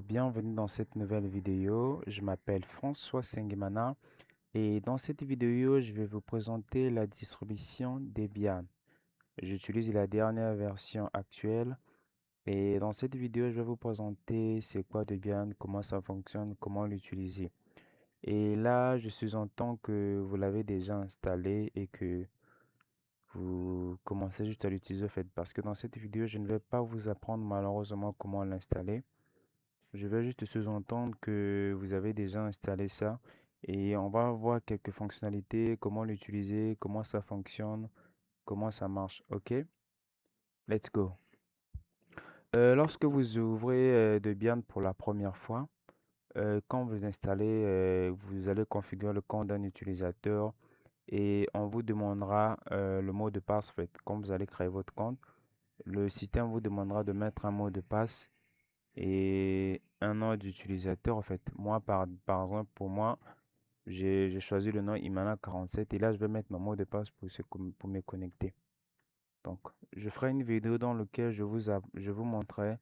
bienvenue dans cette nouvelle vidéo. Je m'appelle François Sengemana et dans cette vidéo, je vais vous présenter la distribution Debian. J'utilise la dernière version actuelle et dans cette vidéo, je vais vous présenter c'est quoi Debian, comment ça fonctionne, comment l'utiliser. Et là, je suis en tant que vous l'avez déjà installé et que vous commencez juste à l'utiliser en fait parce que dans cette vidéo, je ne vais pas vous apprendre malheureusement comment l'installer. Je vais juste sous-entendre que vous avez déjà installé ça et on va voir quelques fonctionnalités, comment l'utiliser, comment ça fonctionne, comment ça marche. Ok, let's go. Lorsque vous ouvrez Debian pour la première fois, quand vous installez, vous allez configurer le compte d'un utilisateur et on vous demandera le mot de passe en fait. Quand vous allez créer votre compte, le système vous demandera de mettre un mot de passe et un nom d'utilisateur en fait. Moi, par exemple, pour moi, j'ai choisi le nom Imana47 et là, je vais mettre mon mot de passe pour me connecter. Donc, je ferai une vidéo dans laquelle je vous montrerai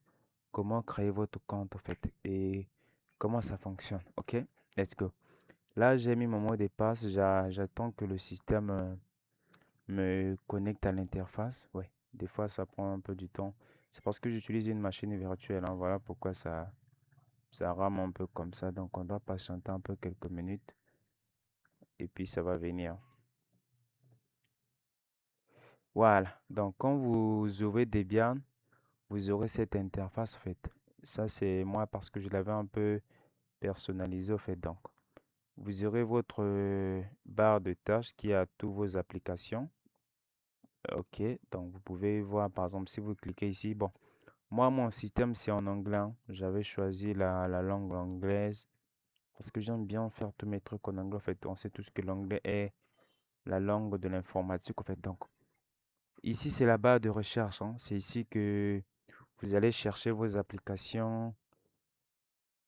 comment créer votre compte en fait et comment ça fonctionne. Ok, let's go. Là, j'ai mis mon mot de passe. J'attends que le système me connecte à l'interface. Ouais, des fois, ça prend un peu du temps. C'est parce que j'utilise une machine virtuelle, hein. Voilà pourquoi ça rame un peu comme ça, donc on doit patienter un peu quelques minutes et puis ça va venir. Voilà, donc quand vous ouvrez Debian, vous aurez cette interface en fait. Ça c'est moi parce que je l'avais un peu personnalisé en fait. Donc vous aurez votre barre de tâches qui a toutes vos applications. Ok, donc vous pouvez voir par exemple si vous cliquez ici. Bon, moi mon système c'est en anglais, hein. J'avais choisi la langue anglaise parce que j'aime bien faire tous mes trucs en anglais en fait. On sait tous que l'anglais est la langue de l'informatique, en fait. Donc, ici, c'est la barre de recherche, hein. C'est ici que vous allez chercher vos applications.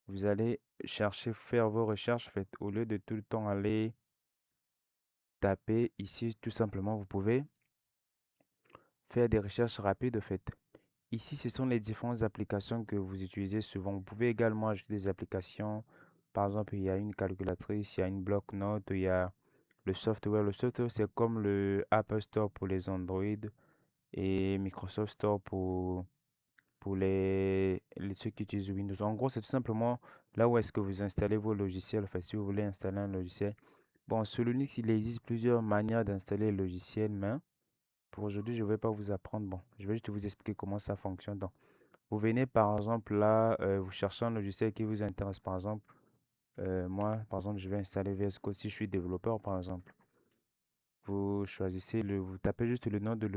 Vous allez chercher, faire vos recherches, en fait. Au lieu de tout le temps aller taper ici, tout simplement, vous pouvez faire des recherches rapides, en fait. Ici, ce sont les différentes applications que vous utilisez souvent. Vous pouvez également ajouter des applications. Par exemple, il y a une calculatrice, il y a une bloc-notes, il y a le software. Le software, c'est comme le Apple Store pour les Android et Microsoft Store pour ceux qui utilisent Windows. En gros, c'est tout simplement là où est-ce que vous installez vos logiciels. Enfin, si vous voulez installer un logiciel. Bon, sur Linux, il existe plusieurs manières d'installer le logiciel, mais pour aujourd'hui, je ne vais pas vous apprendre. Bon, je vais juste vous expliquer comment ça fonctionne. Donc, vous venez par exemple là, vous cherchez un logiciel qui vous intéresse. Par exemple, moi, par exemple, je vais installer VS Code si je suis développeur, par exemple. Vous choisissez vous tapez juste le nom du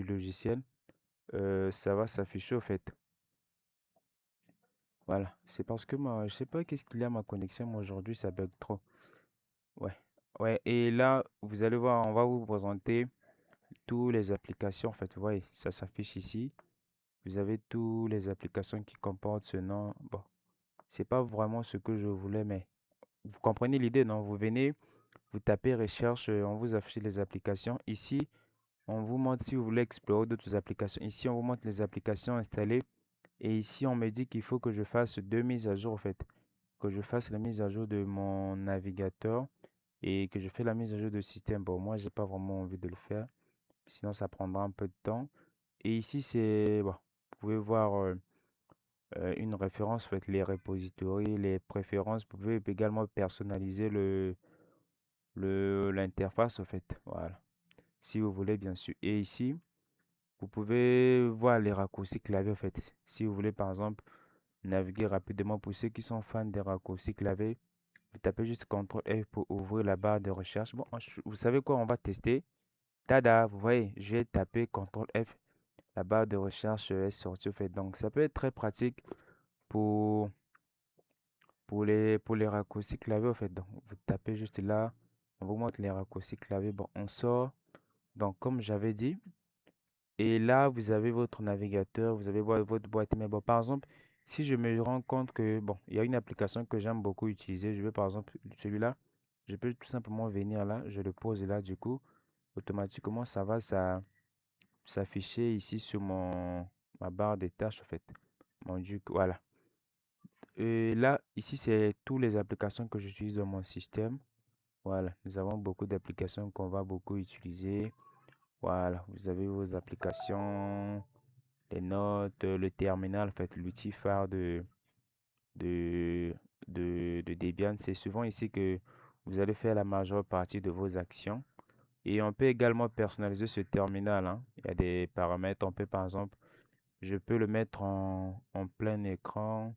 logiciel. Ça va s'afficher au fait. Voilà. C'est parce que moi, je sais pas qu'est-ce qu'il y a ma connexion. Moi, aujourd'hui, ça bug trop. Ouais. Ouais. Et là, vous allez voir, on va vous présenter toutes les applications. En fait, vous voyez, ça s'affiche ici. Vous avez toutes les applications qui comportent ce nom. Bon, c'est pas vraiment ce que je voulais, mais vous comprenez l'idée, non? Vous venez, vous tapez recherche, on vous affiche les applications. Ici, on vous montre si vous voulez explorer d'autres applications. Ici, on vous montre les applications installées. Et ici, on me dit qu'il faut que je fasse deux mises à jour, en fait. Que je fasse la mise à jour de mon navigateur et que je fais la mise à jour de système. Bon, moi, j'ai pas vraiment envie de le faire. Sinon, ça prendra un peu de temps. Et ici, c'est, bon, vous pouvez voir une référence, en fait, les repositories, les préférences. Vous pouvez également personnaliser l'interface, en fait. Voilà. Si vous voulez, bien sûr. Et ici, vous pouvez voir les raccourcis clavier, en fait. Si vous voulez, par exemple, naviguer rapidement pour ceux qui sont fans des raccourcis clavier, vous tapez juste CTRL F pour ouvrir la barre de recherche. Bon, vous savez quoi, on va tester. Tada, vous voyez, j'ai tapé CTRL F, la barre de recherche est sortie, en fait. Donc, ça peut être très pratique pour, pour les raccourcis clavier, en fait. Donc, vous tapez juste là, on vous montre les raccourcis clavier. Bon, on sort. Donc, comme j'avais dit, et là, vous avez votre navigateur, vous avez votre boîte mail. Bon, par exemple, si je me rends compte que, bon, il y a une application que j'aime beaucoup utiliser, je vais par exemple, celui-là, je peux tout simplement venir là, je le pose là, du coup, automatiquement, s'afficher ici sur ma barre des tâches, en fait. Voilà. Et là, ici, c'est toutes les applications que j'utilise dans mon système. Voilà, nous avons beaucoup d'applications qu'on va beaucoup utiliser. Voilà, vous avez vos applications, les notes, le terminal, en fait, l'outil phare de, de Debian. C'est souvent ici que vous allez faire la majeure partie de vos actions. Et on peut également personnaliser ce terminal, hein. Il y a des paramètres. On peut, par exemple, je peux le mettre en plein écran.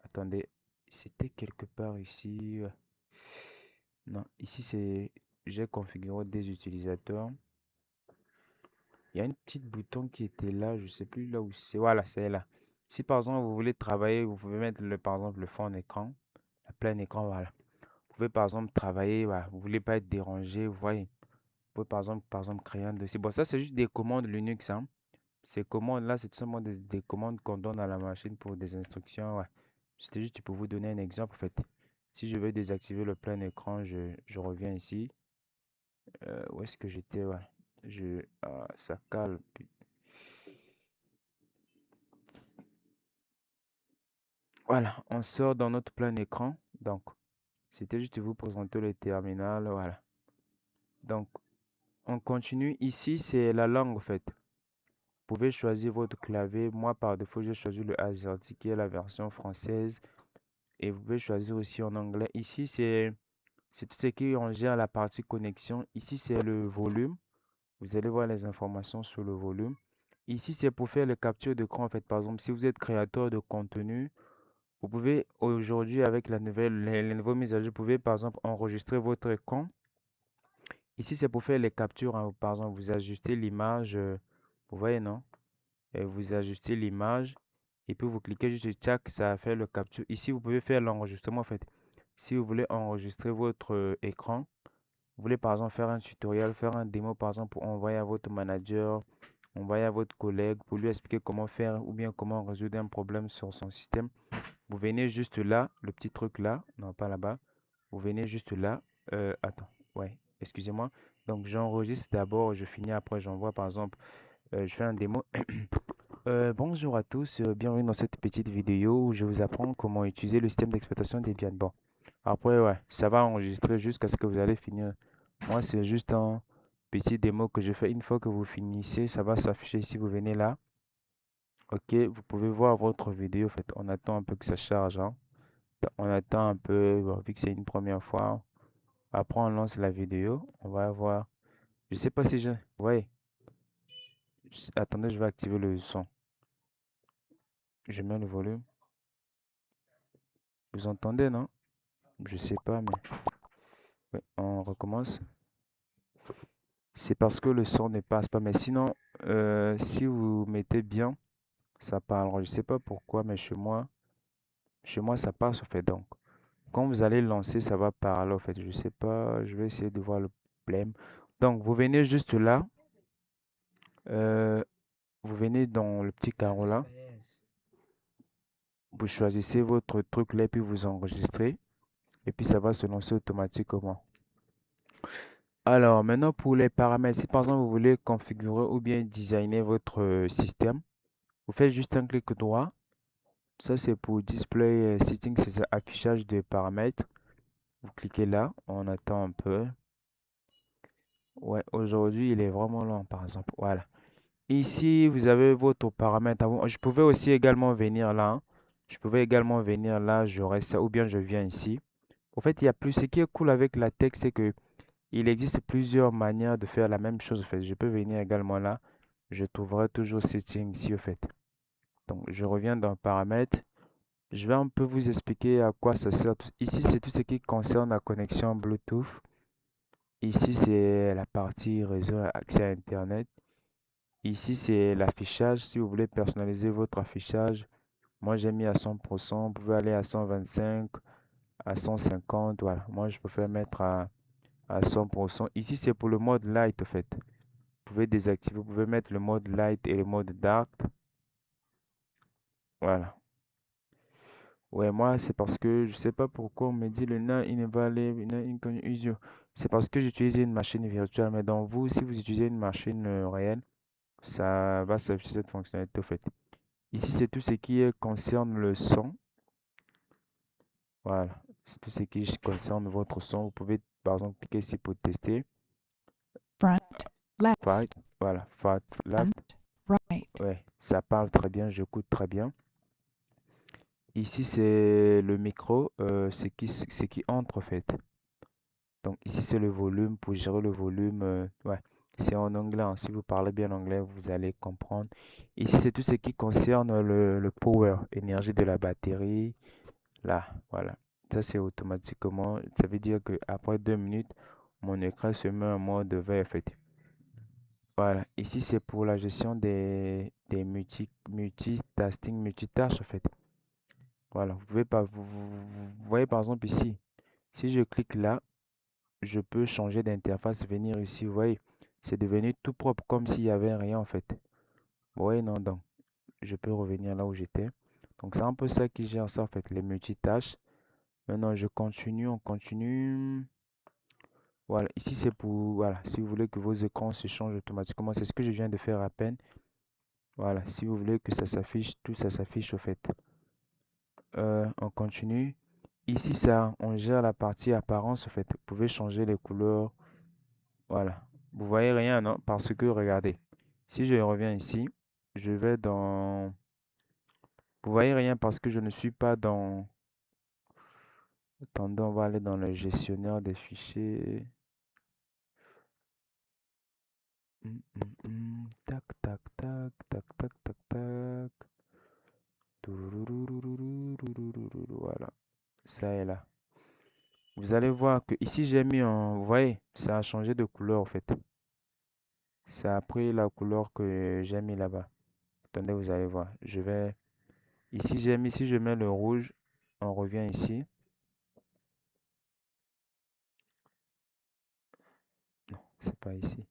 Attendez, c'était quelque part ici. Non, ici c'est j'ai configuré des utilisateurs. Il y a une petite bouton qui était là, je sais plus là où c'est. Voilà, c'est là. Si par exemple vous voulez travailler, vous pouvez mettre par exemple le fond d'écran, à plein écran, voilà. Vous pouvez par exemple travailler, voilà. Vous voulez pas être dérangé, vous voyez. Vous pouvez par exemple créer un dossier. Bon, ça c'est juste des commandes Linux, hein. Ces commandes-là, c'est tout simplement des commandes qu'on donne à la machine pour des instructions, ouais. C'était juste pour vous donner un exemple, en fait. Si je veux désactiver le plein écran, je reviens ici. Où est-ce que j'étais? Ouais. Ça cale. Voilà, on sort dans notre plein écran. Donc, c'était juste vous présenter le terminal. Voilà. Donc, on continue. Ici, c'est la langue, en fait. Vous pouvez choisir votre clavier. Moi, par défaut, j'ai choisi le AZERTY, qui est la version française. Et vous pouvez choisir aussi en anglais. Ici, c'est tout ce qui on gère la partie connexion. Ici, c'est le volume. Vous allez voir les informations sur le volume. Ici, c'est pour faire les captures d'écran. En fait, par exemple, si vous êtes créateur de contenu, vous pouvez aujourd'hui, avec les nouvelles mises à jour, vous pouvez par exemple enregistrer votre écran. Ici, c'est pour faire les captures, hein. Par exemple, vous ajustez l'image. Vous voyez, non? Et vous ajustez l'image. Et puis, vous cliquez juste sur tchac, ça fait le capture. Ici, vous pouvez faire l'enregistrement. En fait, si vous voulez enregistrer votre écran, vous voulez par exemple faire un tutoriel, faire un démo, par exemple, pour envoyer à votre manager, envoyer à votre collègue, pour lui expliquer comment faire ou bien comment résoudre un problème sur son système. Vous venez juste là, le petit truc là, non pas là-bas. Vous venez juste là. Attends, ouais, excusez-moi. Donc j'enregistre d'abord, je finis après, j'envoie par exemple, je fais un démo. Bonjour à tous, bienvenue dans cette petite vidéo où je vous apprends comment utiliser le système d'exploitation Debian. Bon, après, ouais, ça va enregistrer jusqu'à ce que vous allez finir. Moi, c'est juste un petit démo que je fais. Une fois que vous finissez, ça va s'afficher ici. Vous venez là. Ok, vous pouvez voir votre vidéo. En fait, on attend un peu que ça charge, hein. On attend un peu, bon, vu que c'est une première fois. Après, on lance la vidéo. On va voir. Je sais pas si je. Ouais. Attendez, je vais activer le son. Je mets le volume. Vous entendez, non? Je sais pas, mais. Ouais, on recommence. C'est parce que le son ne passe pas. Mais sinon, si vous mettez bien, ça parle. Je sais pas pourquoi, mais chez moi, ça passe, en fait. Donc, quand vous allez lancer, ça va parler, en fait. Je sais pas. Je vais essayer de voir le problème. Donc, vous venez juste là. Euh, Vous venez dans le petit carreau là. Vous choisissez votre truc là et puis vous enregistrez. Et puis ça va se lancer automatiquement. Alors maintenant pour les paramètres, si par exemple vous voulez configurer ou bien designer votre système, vous faites juste un clic droit. Ça c'est pour display settings, c'est affichage de paramètres. Vous cliquez là, on attend un peu. Ouais, aujourd'hui il est vraiment lent par exemple. Voilà. Ici vous avez votre paramètre. Je pouvais aussi également venir là, hein. Je pouvais également venir là, je reste ça ou bien je viens ici. En fait, il y a plus. Ce qui est cool avec la tech, c'est que il existe plusieurs manières de faire la même chose. En fait, je peux venir également là. Je trouverai toujours setting ici, au fait. Donc, je reviens dans paramètres. Je vais un peu vous expliquer à quoi ça sert. Ici, c'est tout ce qui concerne la connexion Bluetooth. Ici, c'est la partie réseau accès à Internet. Ici, c'est l'affichage. Si vous voulez personnaliser votre affichage, moi, j'ai mis à 100%. Vous pouvez aller à 125, à 150. Voilà. Moi, je préfère mettre à 100%. Ici, c'est pour le mode light, en fait. Vous pouvez désactiver, vous pouvez mettre le mode light et le mode dark. Voilà. Ouais, moi, c'est parce que je sais pas pourquoi on me dit le nain invalide, user. C'est parce que j'utilise une machine virtuelle. Mais dans vous, si vous utilisez une machine réelle, ça va s'afficher cette fonctionnalité, en fait. Ici, c'est tout ce qui concerne le son. Voilà. C'est tout ce qui concerne votre son. Vous pouvez par exemple cliquer ici pour tester. front, left, Right. Voilà. Fat, left. right, Ouais, ça parle très bien, j'écoute très bien. Ici, c'est le micro, ce qui entre en fait. Donc ici, c'est le volume. Pour gérer le volume, ouais, c'est en anglais, hein. Si vous parlez bien anglais, vous allez comprendre. Ici, c'est tout ce qui concerne le power, énergie de la batterie. Là, voilà. Ça, c'est automatiquement. Ça veut dire que après 2 minutes, mon écran se met en mode vert, en fait. Voilà. Ici, c'est pour la gestion des multitasking, multitâches, en fait. Voilà. Vous pouvez pas, vous voyez par exemple ici, si je clique là, je peux changer d'interface, venir ici, vous voyez, c'est devenu tout propre comme s'il y avait rien en fait. Vous voyez, non, donc, je peux revenir là où j'étais. Donc, c'est un peu ça qui gère ça en fait, les multitâches. Maintenant, je continue, on continue. Voilà, ici c'est pour, voilà, si vous voulez que vos écrans se changent automatiquement, c'est ce que je viens de faire à peine. Voilà, si vous voulez que ça s'affiche, tout ça s'affiche au fait. On continue. Ici, ça, on gère la partie apparence en fait. Vous pouvez changer les couleurs. Voilà. Vous voyez rien, non? Parce que, regardez, si je reviens ici, je vais dans... Vous voyez rien parce que je ne suis pas dans... Attendez, on va aller dans le gestionnaire des fichiers. Tac, tac, tac, tac, tac, tac, tac. Toulouloulouloulouloulouloulou. Voilà, ça est là. Vous allez voir que ici j'ai mis en... Vous voyez, ça a changé de couleur en fait. Ça a pris la couleur que j'ai mis là-bas. Attendez, vous allez voir. Je vais... Ici j'ai mis, si je mets le rouge, on revient ici. Non, c'est pas ici.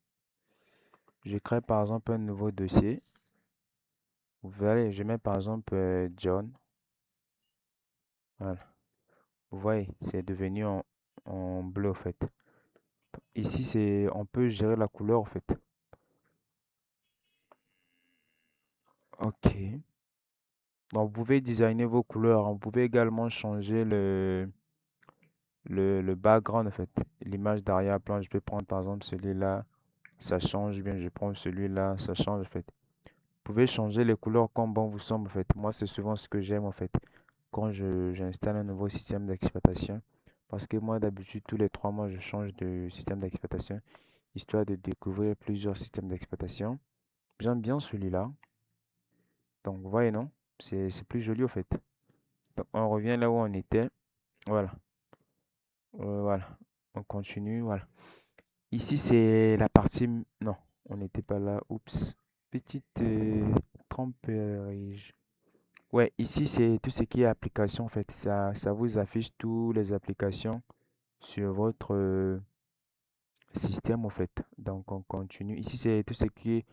Je crée par exemple un nouveau dossier. Vous voyez, je mets par exemple John. Voilà. Vous voyez, c'est devenu en bleu en fait. Ici, c'est, on peut gérer la couleur en fait. Ok. Donc, vous pouvez designer vos couleurs, hein. Vous pouvez également changer le background en fait. L'image d'arrière-plan, je peux prendre par exemple celui-là, ça change bien. Je prends celui-là, ça change en fait. Vous pouvez changer les couleurs comme bon vous semble en fait. Moi, c'est souvent ce que j'aime en fait quand j'installe un nouveau système d'exploitation. Parce que moi, d'habitude, tous les 3 mois, je change de système d'exploitation, histoire de découvrir plusieurs systèmes d'exploitation. J'aime bien celui-là. Donc, vous voyez, non? C'est plus joli au fait. Donc, on revient là où on était. Voilà. Voilà. On continue. Voilà. Ici, c'est la partie... Non, on n'était pas là. Oups. Petite tromperie. Ouais, ici, c'est tout ce qui est application, en fait. Ça vous affiche toutes les applications sur votre système, en fait. Donc, on continue. Ici, c'est tout ce qui est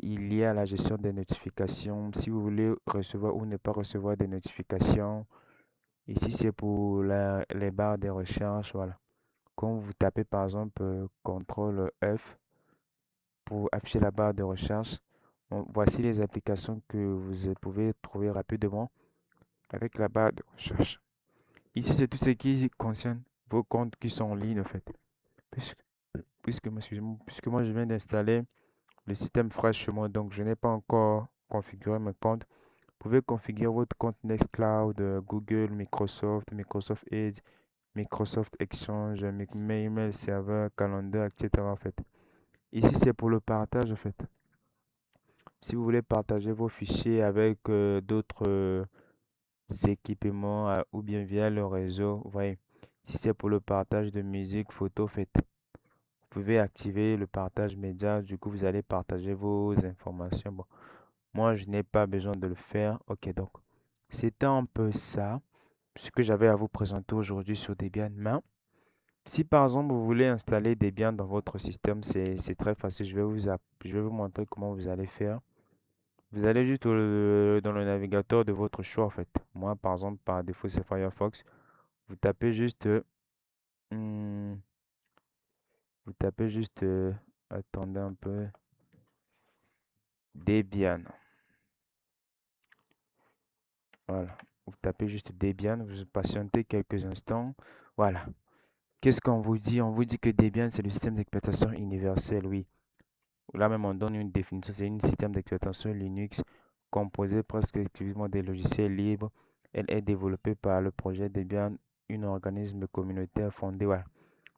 il y a la gestion des notifications. Si vous voulez recevoir ou ne pas recevoir des notifications. Ici, c'est pour les barres de recherche. Voilà. Quand vous tapez, par exemple, CTRL F pour afficher la barre de recherche, voici les applications que vous pouvez trouver rapidement avec la barre de recherche. Ici, c'est tout ce qui concerne vos comptes qui sont en ligne, en fait. Puisque, excusez-moi, puisque moi, je viens d'installer le système fraîchement, donc je n'ai pas encore configuré mes comptes. Vous pouvez configurer votre compte Nextcloud, Google, Microsoft, Microsoft Edge, Microsoft Exchange, Mail Server, Calendar, etc. En fait. Ici, c'est pour le partage, en fait. Si vous voulez partager vos fichiers avec d'autres équipements ou bien via le réseau, vous voyez, si c'est pour le partage de musique, photos, faites. Vous pouvez activer le partage média. Du coup, vous allez partager vos informations. Bon, moi, je n'ai pas besoin de le faire. Ok, donc, c'était un peu ça, ce que j'avais à vous présenter aujourd'hui sur Debian. Mais si par exemple, vous voulez installer Debian dans votre système, c'est très facile. Je vais vous montrer comment vous allez faire. Vous allez juste dans le navigateur de votre choix, en fait. Moi, par exemple, par défaut, c'est Firefox. Vous tapez juste... hmm, vous tapez juste... attendez un peu. Debian. Voilà. Vous tapez juste Debian, vous patientez quelques instants. Voilà. Qu'est-ce qu'on vous dit? On vous dit que Debian, c'est le système d'exploitation universel, oui. Là même, on donne une définition. C'est un système d'exploitation Linux composé presque exclusivement des logiciels libres. Elle est développée par le projet Debian, un organisme communautaire fondé. Voilà.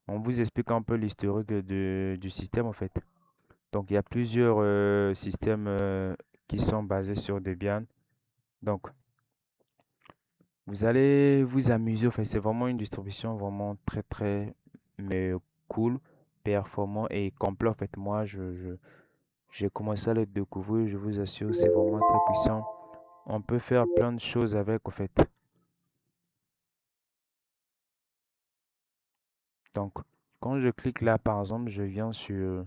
On vous explique un peu l'historique du système en fait. Donc, il y a plusieurs systèmes qui sont basés sur Debian. Donc, vous allez vous amuser. Enfin, c'est vraiment une distribution vraiment très, très mais cool, performant et complet. En fait, moi, j'ai commencé à le découvrir. Je vous assure, c'est vraiment très puissant. On peut faire plein de choses avec, en fait. Donc, quand je clique là, par exemple, je viens sur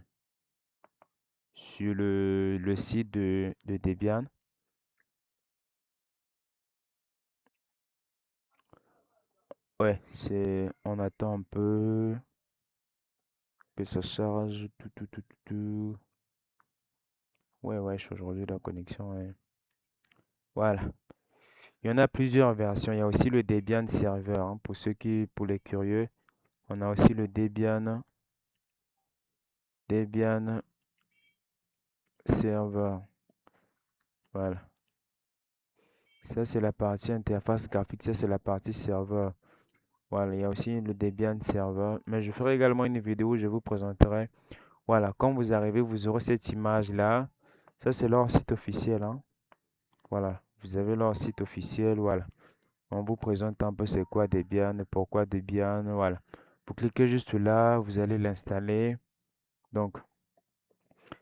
le site de Debian. Ouais, on attend un peu que ça charge. Tout. Ouais, aujourd'hui, la connexion est. Voilà. Il y en a plusieurs versions. Il y a aussi le Debian Server, hein, pour les curieux. On a aussi le Debian Server. Voilà. Ça, c'est la partie interface graphique. Ça, c'est la partie serveur. Voilà. Il y a aussi le Debian Server. Mais je ferai également une vidéo où je vous présenterai. Voilà. Quand vous arrivez, vous aurez cette image-là. Ça, c'est leur site officiel, hein. Voilà. Vous avez leur site officiel. Voilà. On vous présente un peu c'est quoi Debian, pourquoi Debian. Voilà. Vous cliquez juste là. Vous allez l'installer. Donc,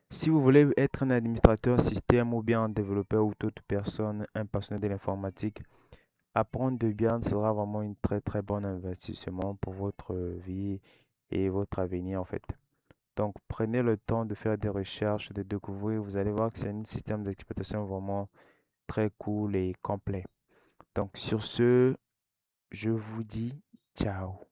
si vous voulez être un administrateur système ou bien un développeur ou toute personne, un passionné de l'informatique, apprendre Debian sera vraiment une très très bon investissement pour votre vie et votre avenir en fait. Donc prenez le temps de faire des recherches, de découvrir. Vous allez voir que c'est un système d'exploitation vraiment très cool et complet. Donc sur ce, je vous dis ciao.